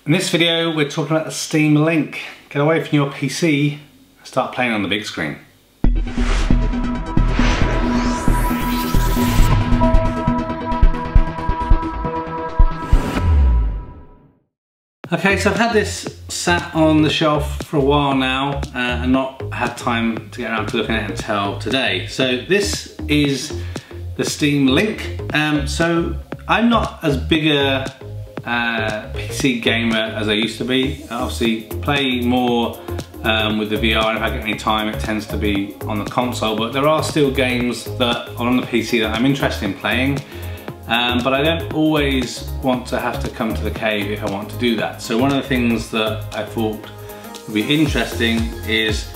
In this video, we're talking about the Steam Link. Get away from your PC and start playing on the big screen. Okay, so I've had this sat on the shelf for a while now and not had time to get around to looking at it until today. So this is the Steam Link. So I'm not as big a PC gamer as I used to be. I obviously play more with the VR, and if I get any time it tends to be on the console, but there are still games that are on the PC that I'm interested in playing, but I don't always want to have to come to the cave if I want to do that. So one of the things that I thought would be interesting is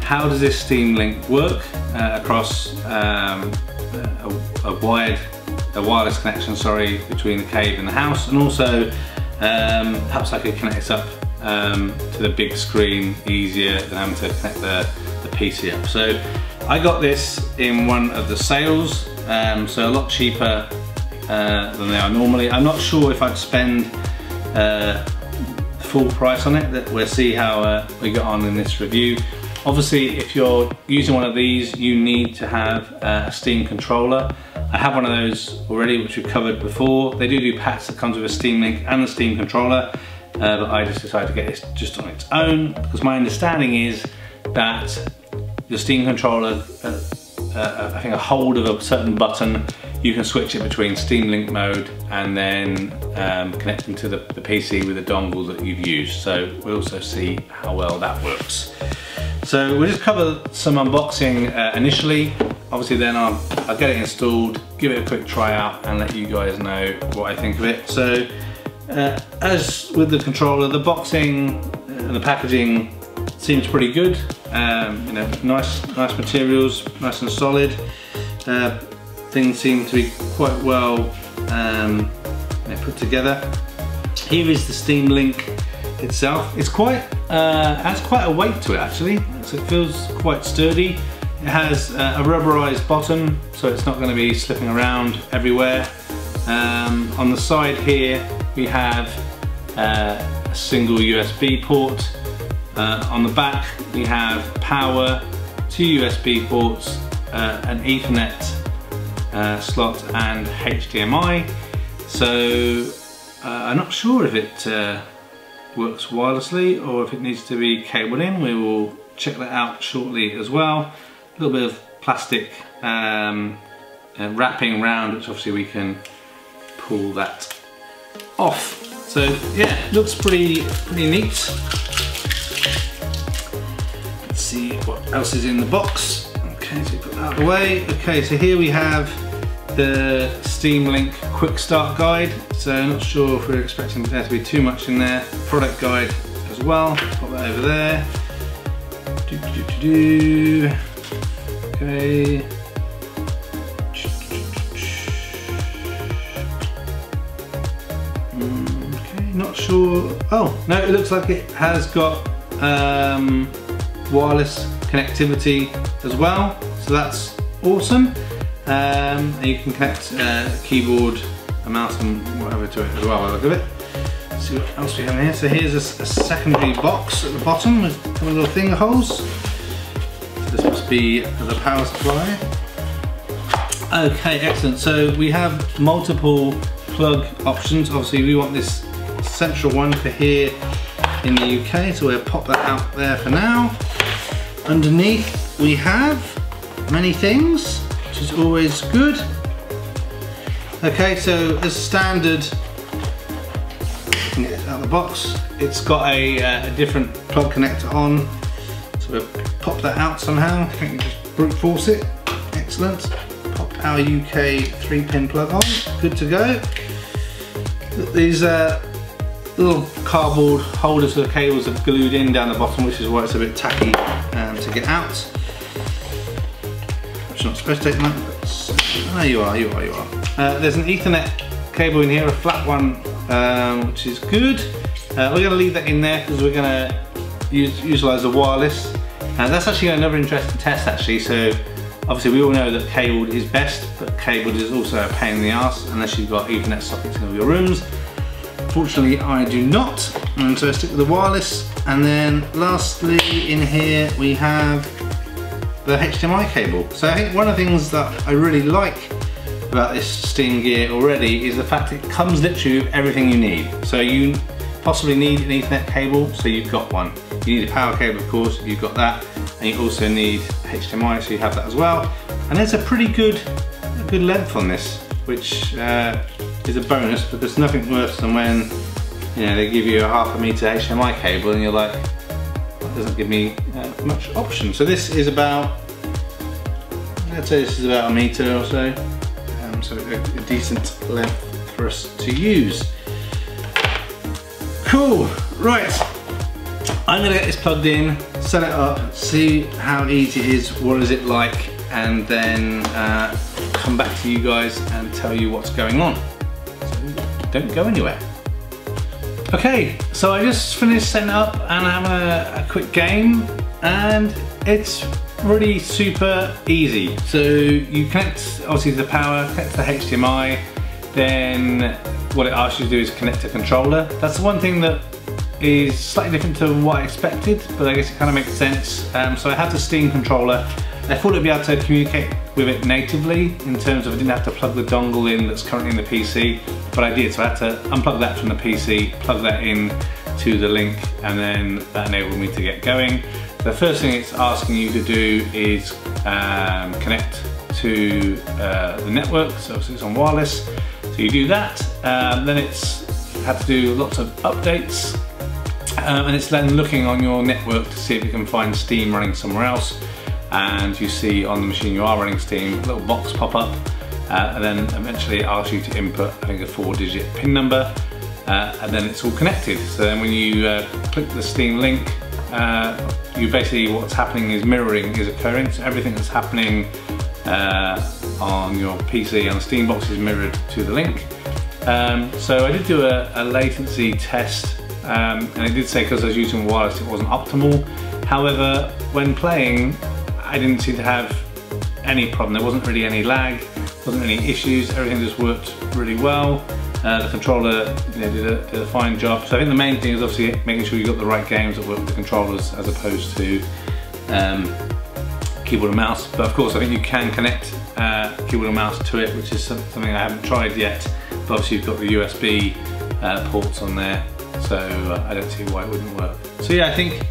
how does this Steam Link work across a wireless connection, between the cave and the house, and also perhaps I could connect this up to the big screen easier than having to connect the PC up. So I got this in one of the sales, so a lot cheaper than they are normally. I'm not sure if I'd spend full price on it. We'll see how we got on in this review. Obviously, if you're using one of these, you need to have a Steam controller. I have one of those already, which we've covered before. They do packs that comes with a Steam Link and the Steam controller, but I just decided to get this just on its own because my understanding is that the Steam controller, I think a hold of a certain button, you can switch it between Steam Link mode and then connecting to the PC with the dongle that you've used. So we'll also see how well that works. So we'll just cover some unboxing initially. Obviously then I'll get it installed, give it a quick try out and let you guys know what I think of it. So as with the controller, the boxing and the packaging seems pretty good. You know, nice materials, nice and solid. Things seem to be quite well put together. Here is the Steam Link itself. It's has quite a weight to it actually, so it feels quite sturdy. It has a rubberized bottom, so it's not going to be slipping around everywhere. On the side here we have a single USB port. On the back we have power, 2 USB ports, an Ethernet slot and HDMI. So I'm not sure if it works wirelessly or if it needs to be cabled in. We will check that out shortly as well. A little bit of plastic wrapping around, which obviously we can pull that off. So yeah, looks pretty neat. Let's see what else is in the box. Okay, so put that out of the way. Okay, so here we have the Steam Link Quick Start Guide. So I'm not sure if we're expecting there to be too much in there. Product guide as well. Pop that over there. Okay. Okay, not sure. Oh, no, it looks like it has got wireless connectivity as well. So that's awesome. And you can connect a keyboard, a mouse and whatever to it as well. I look at it. Let's see what else we have in here. So here's a secondary box at the bottom with a couple of little finger holes. So this must be the power supply. Okay, excellent. So we have multiple plug options. Obviously we want this central one for here in the UK, so we'll pop that out there for now. Underneath we have many things, which is always good. Okay, so as standard, you can get it out of the box. It's got a different plug connector on, so we'll pop that out somehow. I think we just brute force it. Excellent. Pop our UK 3-pin plug on. Good to go. These little cardboard holders for the cables are glued in down the bottom, which is why it's a bit tacky to get out. I'm not supposed to take them out, but there you are. There's an Ethernet cable in here, a flat one, which is good. We're going to leave that in there because we're going to utilise the wireless. And that's actually another interesting test actually. So obviously we all know that cabled is best, but cabled is also a pain in the arse unless you've got Ethernet sockets in all your rooms. Unfortunately I do not, and so I stick with the wireless. And then lastly in here we have the HDMI cable. So I think one of the things that I really like about this Steam gear already is the fact it comes literally with everything you need. So you possibly need an Ethernet cable, so you've got one. You need a power cable, of course, you've got that, and you also need HDMI, so you have that as well. And there's a pretty good length on this, which is a bonus, because nothing worse than when they give you a 0.5 meter HDMI cable and you're like, that doesn't give me much option. So this is about, let's say this is about 1 meter or so, so a decent length for us to use. Cool, right. I'm gonna get this plugged in, set it up, see how easy it is, what is it like, and then come back to you guys and tell you what's going on. So don't go anywhere. Okay, so I just finished setting up and I'm having a quick game, and it's really super easy. So you connect obviously to the power, connect to the HDMI, then what it asks you to do is connect a controller. That's the one thing that is slightly different to what I expected, but I guess it kind of makes sense. So I have the Steam controller. I thought I'd be able to communicate with it natively in terms of I didn't have to plug the dongle in that's currently in the PC, but I did. So I had to unplug that from the PC, plug that in to the link, and then that enabled me to get going. The first thing it's asking you to do is connect to the network, so it's on wireless. So you do that, then it's had to do lots of updates, and it's then looking on your network to see if you can find Steam running somewhere else. And you see on the machine you are running Steam, a little box pop up, and then eventually it asks you to input, I think, a 4-digit PIN number, and then it's all connected. So then when you click the Steam link, you basically, what's happening is mirroring is occurring. So everything that's happening on your PC on the Steam box is mirrored to the link. So I did do a latency test, and it did say because I was using wireless it wasn't optimal. However, when playing, I didn't seem to have any problem. There wasn't really any lag, wasn't any issues. Everything just worked really well. The controller did a fine job. So I think the main thing is obviously making sure you got the right games that work with the controllers as opposed to keyboard and mouse. But of course I think you can connect keyboard and mouse to it, which is something I haven't tried yet. But obviously you've got the USB ports on there, so I don't see why it wouldn't work. So yeah, I think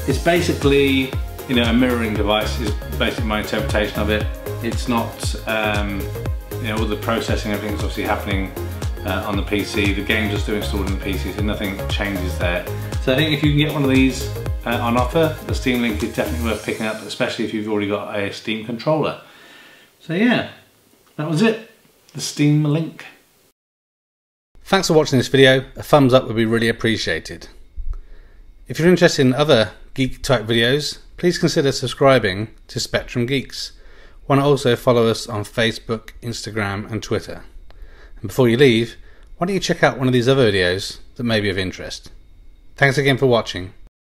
it's basically, a mirroring device is basically my interpretation of it. It's not, all the processing, everything's obviously happening on the PC. The games are still installed in the PC, so nothing changes there. So I think if you can get one of these on offer, the Steam Link is definitely worth picking up, especially if you've already got a Steam controller. So yeah, that was it. The Steam Link. Thanks for watching this video. A thumbs up would be really appreciated. If you're interested in other geek type videos, please consider subscribing to Spectrum Geeks. Why not also follow us on Facebook, Instagram and Twitter. And before you leave, why don't you check out one of these other videos that may be of interest. Thanks again for watching.